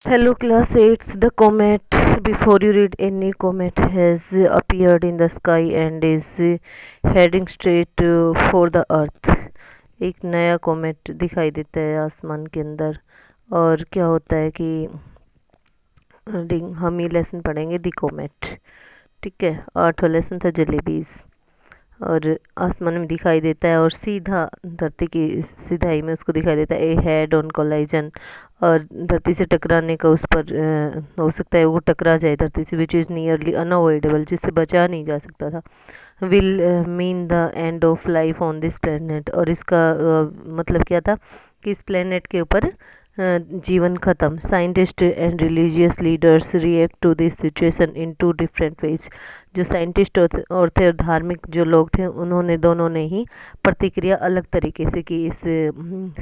Hello class 8. The comet, before you read, any comet has appeared in the sky and is heading straight for the earth. एक नया comet दिखाई देता है आसमान के अंदर। और क्या होता है कि हम ये लेसन पढ़ेंगे दी कोमेट। ठीक है, 8वां लेसन था जलेबीज। और आसमान में दिखाई देता है और सीधा धरती की सिधाई में उसको दिखाई देता है ए हेड ऑन कोलाइजन। और धरती से टकराने का उस पर हो सकता है वो टकरा जाए धरती से, विच इज़ नियरली अनअवॉइडेबल, जिससे बचा नहीं जा सकता था। Will mean the end of life on this planet. और इसका मतलब क्या था कि इस प्लेनेट के ऊपर जीवन खत्म। Scientist and religious leaders react to this situation in two different ways. जो साइंटिस्ट और थे और धार्मिक जो लोग थे उन्होंने दोनों ने ही प्रतिक्रिया अलग तरीके से की इस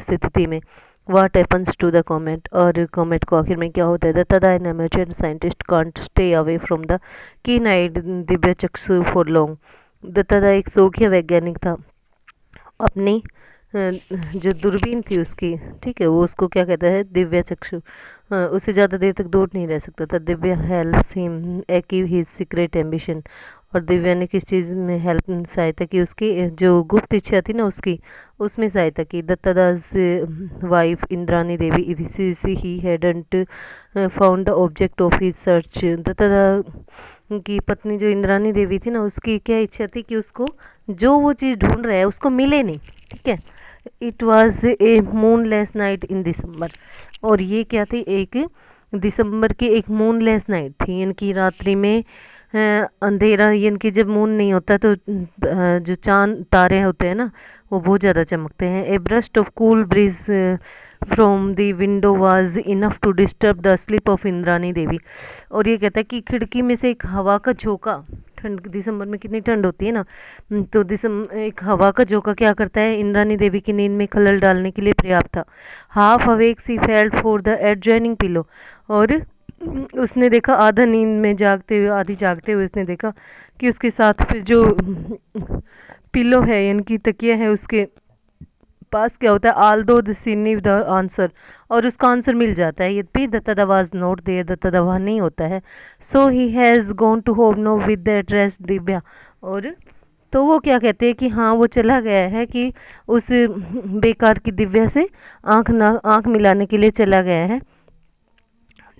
स्थिति में। What happens to the comet. और कॉमेट को आखिर में क्या होता है। तदा an amateur scientist can't stay away from the keen eyed Divya चक्षु फॉर लॉन्ग। दत्तादा एक शौकिया वैज्ञानिक था। अपनी जो दूरबीन थी उसकी, ठीक है, वो उसको क्या कहता है, दिव्य चक्षु, उससे ज़्यादा देर तक दूर नहीं रह सकता था। Divya helps him achieve his secret ambition. और दिव्या ने किस चीज़ में हेल्प सहायता की, उसकी जो गुप्त इच्छा थी ना उसकी, उसमें सहायता की। Duttada's wife Indrani Devi she hadn't found the object of his search. Duttada की पत्नी जो इंद्रानी देवी थी ना, उसकी क्या इच्छा थी कि उसको जो वो चीज़ ढूंढ रहा है उसको मिले नहीं। ठीक है, it was a moonless night in December. और ये क्या थी, एक दिसंबर की एक मूनलेस नाइट थी, इनकी रात्रि में अंधेरा, इनकी जब मून नहीं होता तो जो चांद तारे होते हैं ना वो बहुत ज़्यादा चमकते हैं। A burst of cool breeze from the window was enough to disturb the sleep of Indrani Devi. और ये कहता है कि खिड़की में से एक हवा का झोंका, ठंड दिसंबर में कितनी ठंड होती है ना, तो एक हवा का झोंका क्या करता है, इंद्रानी देवी की नींद में खलल डालने के लिए पर्याप्त था। Half awake C felt for the adjoining pillow. और उसने देखा आधा नींद में जागते हुए, आधी जागते हुए उसने देखा कि उसके साथ पे जो पिलो है यानी कि तकिया है उसके पास क्या होता है, आल दो द द आंसर, और उसका आंसर मिल जाता है, यद्यपि Dutta was not there, Dutta वहाँ नहीं होता है। So he has gone to home no with the address Divya. और तो वो क्या कहते हैं कि हाँ वो चला गया है कि उस बेकार की दिव्या से आँख मिलाने के लिए चला गया है।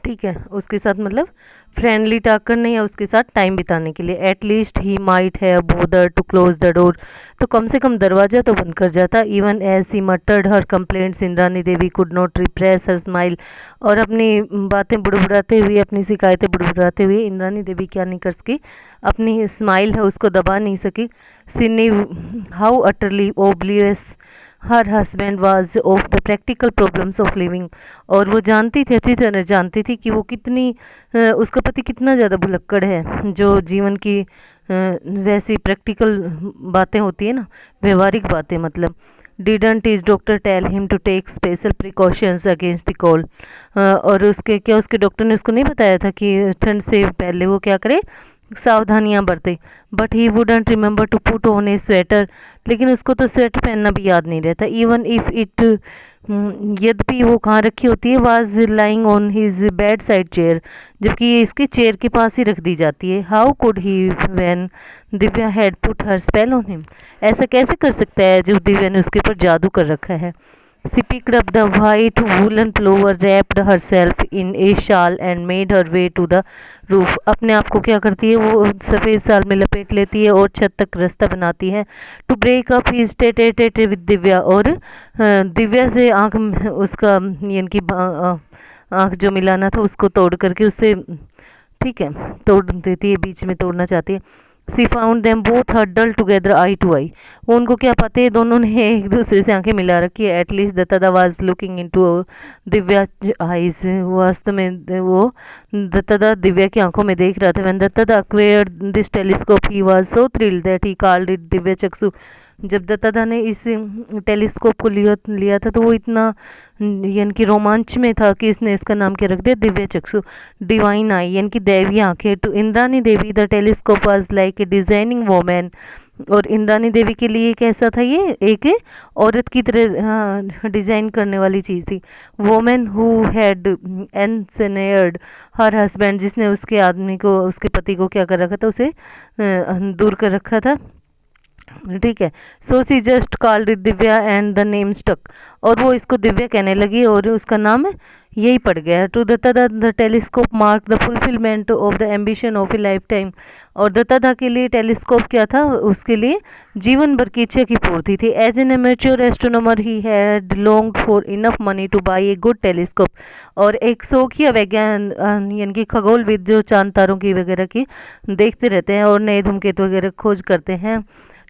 ठीक है, उसके साथ मतलब फ्रेंडली टॉक करने या उसके साथ टाइम बिताने के लिए। At least he might have bother to close the door. तो कम से कम दरवाज़ा तो बंद कर जाता। Even as he muttered her complaints Indrani Devi could not repress her smile. और अपनी बातें बुड़बुड़ाते हुए, अपनी शिकायतें बुड़बुड़ाते हुए इंद्रानी देवी क्या नहीं कर सकी, अपनी स्माइल है उसको दबा नहीं सकी। She knew how utterly oblivious her husband was of the practical problems of living. और वो जानती थी, अच्छी तरह जानती थी कि वो कितनी उसका पति कितना ज़्यादा भुलक्कड़ है, जो जीवन की वैसी प्रैक्टिकल बातें होती है ना, व्यवहारिक बातें मतलब। Didn't his doctor tell him to take special precautions against the cold. और उसके डॉक्टर ने उसको नहीं बताया था कि ठंड से पहले वो क्या करे, सावधानियां बरते। But he wouldn't remember to put on a sweater. लेकिन उसको तो स्वेटर पहनना भी याद नहीं रहता। इवन इफ इट, यद्यपि वो कहाँ रखी होती है, was lying on his bed side chair, जबकि ये इसकी चेयर के पास ही रख दी जाती है। How could he when Divya had put her spell on him. ऐसा कैसे कर सकता है जब दिव्या ने उसके ऊपर जादू कर रखा है। She picked up the white woolen plover, wrapped herself in a shawl and made her way to the roof. अपने आप को क्या करती है, वो सफ़ेद शाल में लपेट लेती है और छत तक रास्ता बनाती है। To break up his tete with Divya. और दिव्या से आँख उसका यानी कि आँख जो मिलाना था उसको तोड़ करके उससे, ठीक है, तोड़ देती है, बीच में तोड़ना चाहती है। She found them both huddle together eye to eye. वो उनको क्या पाते हैं, दोनों ने एक दूसरे से आंखें मिला रखी है। At least Datta was looking into Divya eyes. वास्तव में वो दत्ता दिव्या की आंखों में देख रहा था। When Datta acquired this telescope he was so thrilled that he called it Divya Chakshu. जब दत्ता ने इस टेलीस्कोप को लिया था तो वो इतना यानी कि रोमांच में था कि इसने इसका नाम क्या रख दिया, दिव्य चक्षु, डिवाइन आई, यानी कि दैवीय आंखें। To Indrani Devi the telescope was like a designing woman और इंद्रानी देवी के लिए कैसा था, ये एक औरत की तरह डिजाइन करने वाली चीज थी। Women who had ensnared her husband, जिसने उसके आदमी को, उसके पति को क्या कर रखा था, उसे दूर कर रखा था। ठीक है। So she just called it Divya and the name stuck, और वो इसको दिव्या कहने लगी और उसका नाम यही पड़ गया। To Datta the telescope mark the fulfilment of the ambition of a life time, और दत्ता के लिए टेलीस्कोप क्या था, उसके लिए जीवन भर की इच्छा की पूर्ति थी। As an amateur astronomer he had longed for enough money to buy a good telescope, और एक शौकिया वैज्ञान यानी कि खगोलविद जो चांद तारों की वगैरह की देखते रहते हैं और नए धूमकेतु वगैरह खोज करते हैं,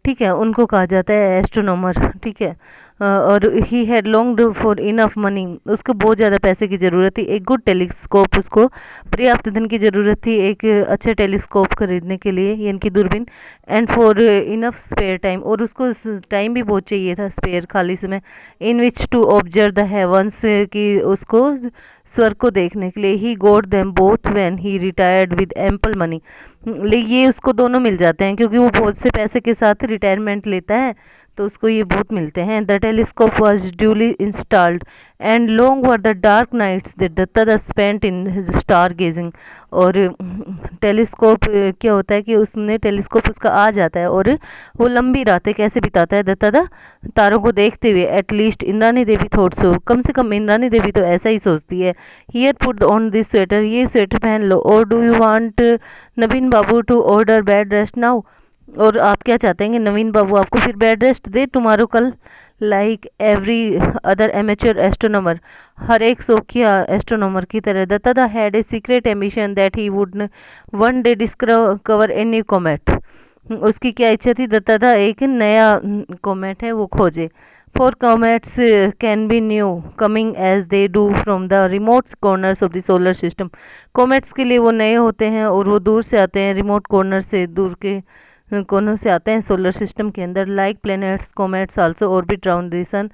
ठीक है, उनको कहा जाता है एस्ट्रोनॉमर। ठीक है। और ही had longed for enough money, उसको बहुत ज़्यादा पैसे की ज़रूरत थी। एक गुड टेलीस्कोप, उसको पर्याप्त धन की ज़रूरत थी एक अच्छे टेलीस्कोप खरीदने के लिए, यानी कि दूरबीन। And for enough spare time, और उसको टाइम भी बहुत चाहिए था, स्पेयर खाली समय, इन विच टू ऑब्जर्व द हेवंस, कि उसको स्वर्ग को देखने के लिए। He got them both when he retired with ample money, ये उसको दोनों मिल जाते हैं क्योंकि वो बहुत से पैसे के साथ रिटायरमेंट लेता है, तो उसको ये बहुत मिलते हैं। The telescope was duly installed and long were the dark nights that Datta spent in star gazing, और टेलीस्कोप क्या होता है कि उसने टेलीस्कोप उसका आ जाता है और वो लंबी रातें कैसे बिताता है दत्ता तारों को देखते हुए। At least Indrani Devi thought so, कम से कम इंद्रानी देवी तो ऐसा ही सोचती है। Here put on this sweater, ये स्वेटर पहन लो। और do you want Naveen Babu to order bed rest now, और आप क्या चाहते हैं कि नवीन बाबू आपको फिर बेड रेस्ट दे टुमारो, कल। Like every other amateur astronomer, हर एक शौकिया एस्ट्रोनॉमर की तरह, Dutta had a secret ambition that he would one day discover a new comet. उसकी क्या इच्छा थी, दत्ता एक नया कॉमेट है वो खोजे। For comets can be new coming as they do from the remote corners of the solar system, comets के लिए वो नए होते हैं और वो दूर से आते हैं, रिमोट कॉर्नर से, दूर के कोनों से आते हैं सोलर सिस्टम के अंदर। Like planets comets also orbit round the sun,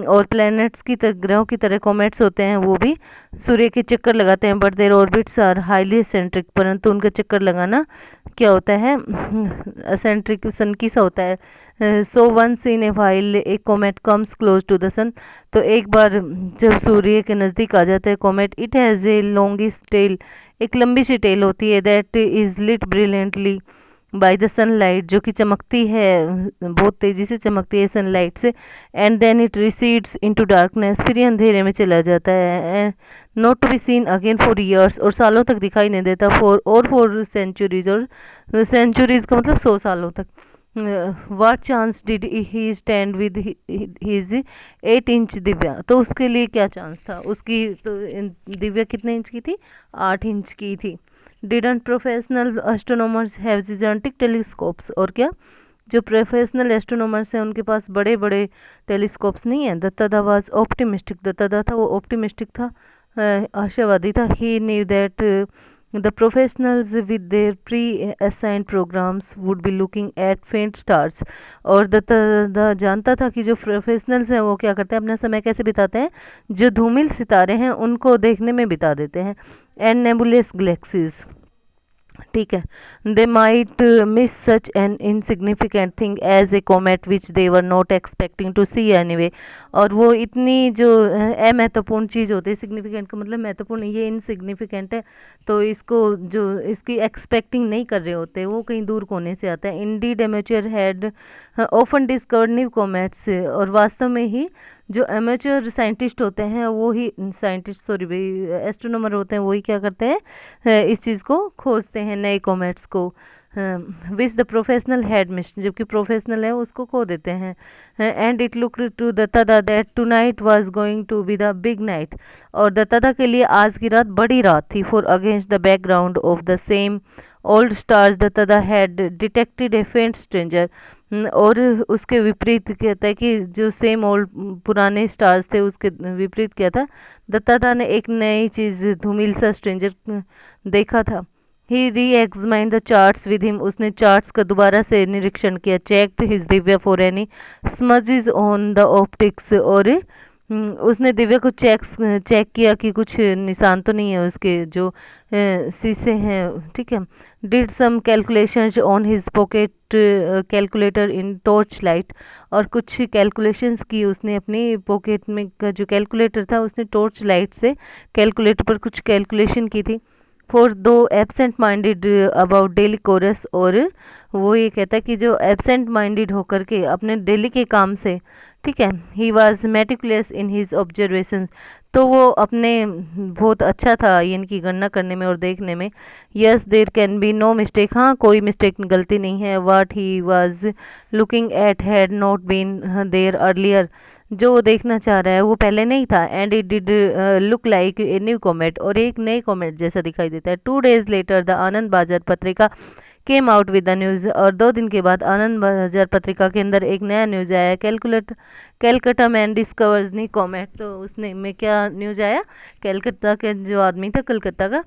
और प्लैनेट्स की ग्रहों की तरह कॉमेट्स होते हैं, वो भी सूर्य के चक्कर लगाते हैं। But their orbits are highly centric, परंतु उनका चक्कर लगाना क्या होता है, असेंट्रिक, सन की सा होता है। So once in a while a comet comes close to the sun, तो एक बार जब सूर्य के नज़दीक आ जाता है comet, it has a longest tail, एक लंबी सी टेल होती है, that is lit brilliantly by the sunlight, जो कि चमकती है, बहुत तेज़ी से चमकती है सनलाइट से। And then it recedes into darkness, फिर ये अंधेरे में चला जाता है। Not to be seen again for years, और सालों तक दिखाई नहीं देता। फॉर सेंचुरीज, और सेंचुरीज का मतलब 100 सालों तक। What chance did he stand with his 8 inch Divya, तो उसके लिए क्या चांस था, उसकी तो दिव्या कितने इंच की थी, 8 इंच की थी। Didn't professional astronomers have gigantic telescopes, और क्या जो प्रोफेशनल एस्ट्रोनॉमर्स हैं उनके पास बड़े बड़े टेलीस्कोप्स नहीं है। दत्ता वाज ऑप्टिमिस्टिक, दत्ता था वो ऑप्टिमिस्टिक था, आशावादी था। He knew that the professionals with their pre assigned programmes would be looking at faint stars, और दत्ता जानता था कि जो प्रोफेशनल्स हैं वो क्या करते हैं, अपना समय कैसे बिताते हैं, जो धूमिल सितारे हैं उनको देखने में बिता देते हैं। एंड नेबुलस गैलेक्सीज, ठीक है, they might miss such an insignificant thing as a comet which they were not expecting to see anyway, और वो इतनी जो अमहत्वपूर्ण चीज़ होती है, सिग्निफिकेंट का मतलब महत्वपूर्ण, ये इनसिग्निफिकेंट है, तो इसको जो इसकी एक्सपेक्टिंग नहीं कर रहे होते, वो कहीं दूर कोने से आता है। Indeed amateur had often discovered new comets, और वास्तव में ही जो एमेच्योर साइंटिस्ट होते हैं वो ही साइंटिस्ट, सॉरी भाई, एस्ट्रोनॉमर होते हैं, वही क्या करते हैं, इस चीज़ को खोजते हैं, नए कॉमेट्स को, which the professional had missed, जबकि प्रोफेशनल है उसको खो देते हैं। And it look to Datta that tonight was going to be the big night, और दत्ता के लिए आज की रात बड़ी रात थी। For against the background of the same old stars Dutta had detected a faint stranger, और उसके विपरीत कहता है कि जो सेम ओल्ड पुराने स्टार्स थे उसके विपरीत क्या था, दत्ता ने एक नई चीज़, धूमिल सा स्ट्रेंजर देखा था। ही री examined the charts with him, उसने चार्ट्स का दोबारा से निरीक्षण किया। Checked his Divya for any smudges on the optics, और उसने दिव्या को चेक किया कि कुछ निशान तो नहीं है उसके जो शीशे हैं, ठीक है। Did some calculations on his pocket calculator in torch light, और कुछ कैलकुलेशंस की उसने अपनी पॉकेट में का जो कैलकुलेटर था उसने टॉर्च लाइट से कैलकुलेटर पर कुछ कैलकुलेशन की थी। For though absent minded about daily chores, और वो ये कहता है कि जो एबसेंट माइंडेड होकर के अपने डेली के काम से, ठीक है, he was meticulous in his observation, तो वो अपने बहुत अच्छा था इनकी गणना करने में और देखने में। Yes there can be no mistake, हाँ कोई मिस्टेक गलती नहीं है। What he was looking at had not been there earlier, जो वो देखना चाह रहा है वो पहले नहीं था। And it did look like a new comet, और एक नए कॉमेट जैसा दिखाई देता है। 2 days लेटर द आनंद बाजार पत्रिका came out with the news, और 2 दिन के बाद आनंद बाजार पत्रिका के अंदर एक नया न्यूज़ आया। Calcutta man discovers new comet, तो उसने में क्या न्यूज़ आया, कैलकटा के जो आदमी था कलकत्ता का,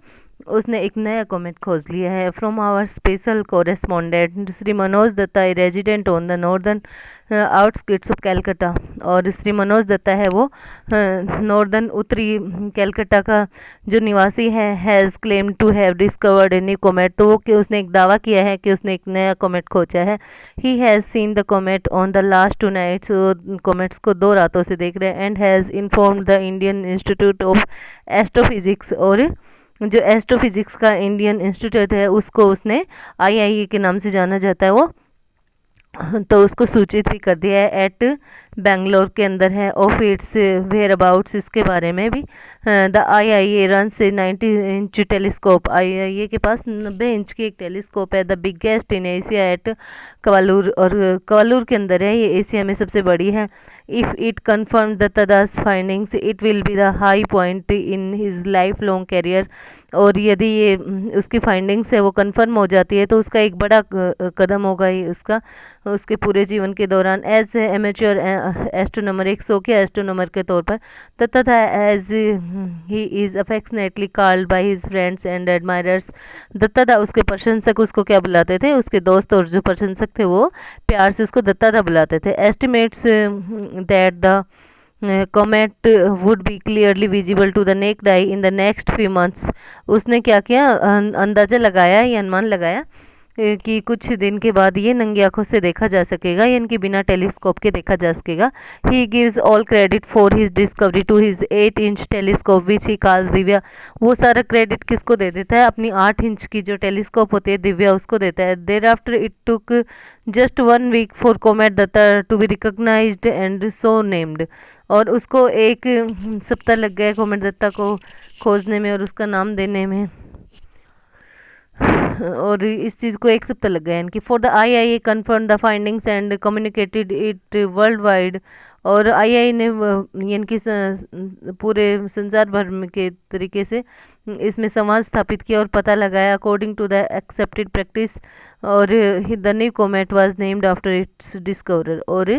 उसने एक नया कॉमेट खोज लिया है। From our special correspondent Shri Manoj Dutta, resident on the northern outskirts of Calcutta, और श्री मनोज दत्ता है वो नॉर्दर्न उत्तरी कैलकटा का जो निवासी है। Has claim to have discovered a new comet, तो वो कि उसने एक दावा किया है कि उसने एक नया कॉमेट खोजा है। He has seen the comet on the last 2 nights, comets को 2 रातों से देख रहे हैं। And has informed the Indian institute of astrophysics, और जो एस्ट्रोफिजिक्स का इंडियन इंस्टीट्यूट है उसको उसने IIA के नाम से जाना जाता है वो, तो उसको सूचित भी कर दिया है। एट बेंगलोर के अंदर है। ऑफ इट्स वेयर अबाउट्स, इसके बारे में भी। The IIA runs 90-inch telescope, IIA के पास 90 इंच की एक टेलीस्कोप है। The biggest in Asia at Kavalur, और कवालूर के अंदर है, ये एशिया में सबसे बड़ी है। If it confirm Duttada's findings it will be the high point in his life long career, और यदि ये उसकी फाइंडिंग्स है वो कन्फर्म हो जाती है तो उसका एक बड़ा कदम होगा ये उसका उसके पूरे जीवन के दौरान। एज एमेच्योर एस्ट्रोनॉमर, एक शौकिया एस्ट्रोनॉमर के तौर पर, तथा as he is affectionately called by his friends and admirers, Duttada उसके प्रशंसक उसको क्या बुलाते थे, उसके दोस्त और जो प्रशंसक थे वो प्यार से उसको दत्तादा बुलाते थे। Estimates that the comet would be clearly visible to the naked eye in the next few months, उसने क्या किया, अंदाज़ा लगाया या अनुमान लगाया कि कुछ दिन के बाद ये नंगी आंखों से देखा जा सकेगा, यानी कि बिना टेलीस्कोप के देखा जा सकेगा। He gives all credit for his discovery to his 8-inch telescope which he calls Divya, वो सारा क्रेडिट किसको दे देता है, अपनी 8 इंच की जो टेलीस्कोप होती है दिव्या उसको देता है। There after it took just 1 week for comet Datta to be recognised and so named, और उसको एक सप्ताह लग गया कोमेट दत्ता को खोजने में और उसका नाम देने में, और इस चीज़ को 1 सप्ताह लग गया इनकी। For the IIA confirm the findings and communicated it world wide, और IIA ने इनकी पूरे संसार भर के तरीके से इसमें संवाद स्थापित किया और पता लगाया। According to the accepted practice, और the new comet was named after its discoverer, और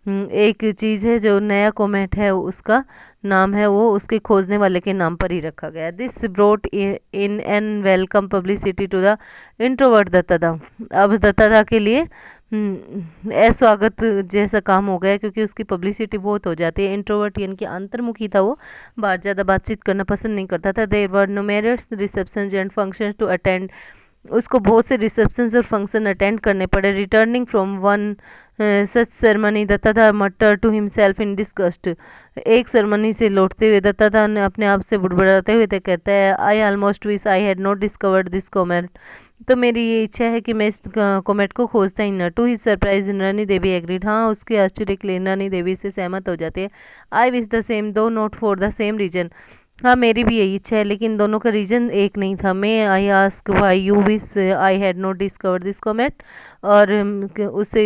एक चीज़ है जो नया कोमेट है उसका नाम है वो उसके खोजने वाले के नाम पर ही रखा गया। This brought in an welcome publicity to the introvert Duttada, अब दत्तादा के लिए स्वागत जैसा काम हो गया क्योंकि उसकी पब्लिसिटी बहुत हो जाती है। इंट्रोवर्ट यानी कि अंतर्मुखी था वो, बाहर ज़्यादा बातचीत करना पसंद नहीं करता था। There were numerous receptions and functions to attend, उसको बहुत से रिसेप्शंस और फंक्शन अटेंड करने पड़े। Returning from one such ceremony Duttada muttered to himself in disgust, एक सेरेमनी से लौटते हुए दत्तादा ने अपने आप से बुड़बुड़ाते हुए तो कहता है, I almost wish I had not discovered this comet, तो मेरी ये इच्छा है कि मैं इस कॉमेट को खोजता ही न। To he surprise Indrani Devi agreed, हाँ उसके आश्चर्य के लिए इंद्रानी देवी से सहमत हो जाती है। I wish the same though not for the same reason, हाँ मेरी भी यही इच्छा है लेकिन दोनों का रीजन एक नहीं था। मैं I ask why you wish I had not discovered this comet, और उसे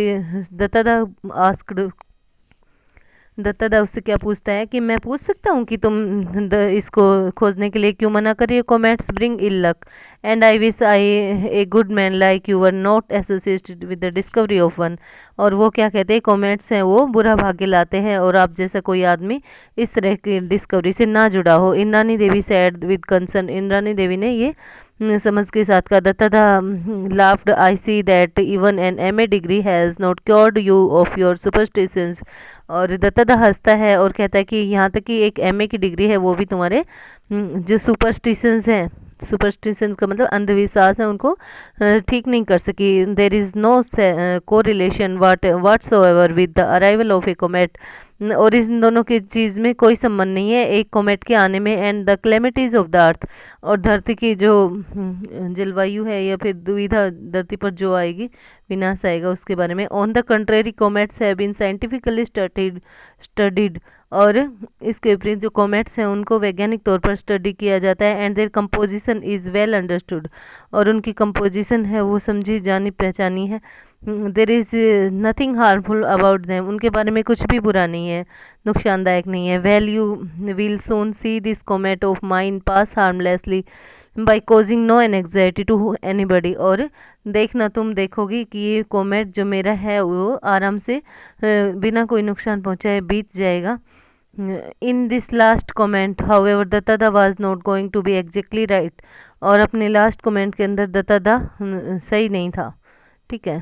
दत्तादा उससे क्या पूछता है कि मैं पूछ सकता हूँ कि तुम इसको खोजने के लिए क्यों मना कर रही हो। Comets bring ill luck and I wish I a good man like you were not associated with the discovery of one, और वो क्या कहते हैं, कॉमेट्स हैं वो बुरा भाग्य लाते हैं और आप जैसा कोई आदमी इस तरह की डिस्कवरी से ना जुड़ा हो। Indrani Devi said with concern, Indrani Devi ने ये समझ के साथ कहा Duttada laughed, I see that even an MA degree has not cured you of your superstitions. और दत्तादा हंसता है और कहता है कि यहाँ तक कि एक एमए की डिग्री है वो भी तुम्हारे जो सुपरस्टिशंस हैं, सुपरस्टिशंस का मतलब अंधविश्वास है, उनको ठीक नहीं कर सकी। There is no correlation whatsoever with the arrival of a comet. और इन दोनों की चीज़ में कोई संबंध नहीं है एक कोमेट के आने में, and the calamities of the earth, और धरती की जो जलवायु है या फिर दुविधा धरती पर जो आएगी, विनाश आएगा, उसके बारे में। On the contrary comets have been scientifically studied, और इसके विपरीत जो कॉमेट्स हैं उनको वैज्ञानिक तौर पर स्टडी किया जाता है। And their composition is well understood, और उनकी कंपोजिशन है वो समझी जानी पहचानी है। There is nothing harmful about them, उनके बारे में कुछ भी बुरा नहीं है, नुकसानदायक नहीं है। Well you will soon see this comet of mine pass harmlessly by causing no anxiety to anybody, और देखना तुम देखोगी कि ये कॉमेट जो मेरा है वो आराम से बिना कोई नुकसान पहुँचाए बीत जाएगा। In this last comment however Duttada was not going to be exactly right, और अपने लास्ट कमेंट के अंदर दत्तादा सही नहीं था। ठीक है।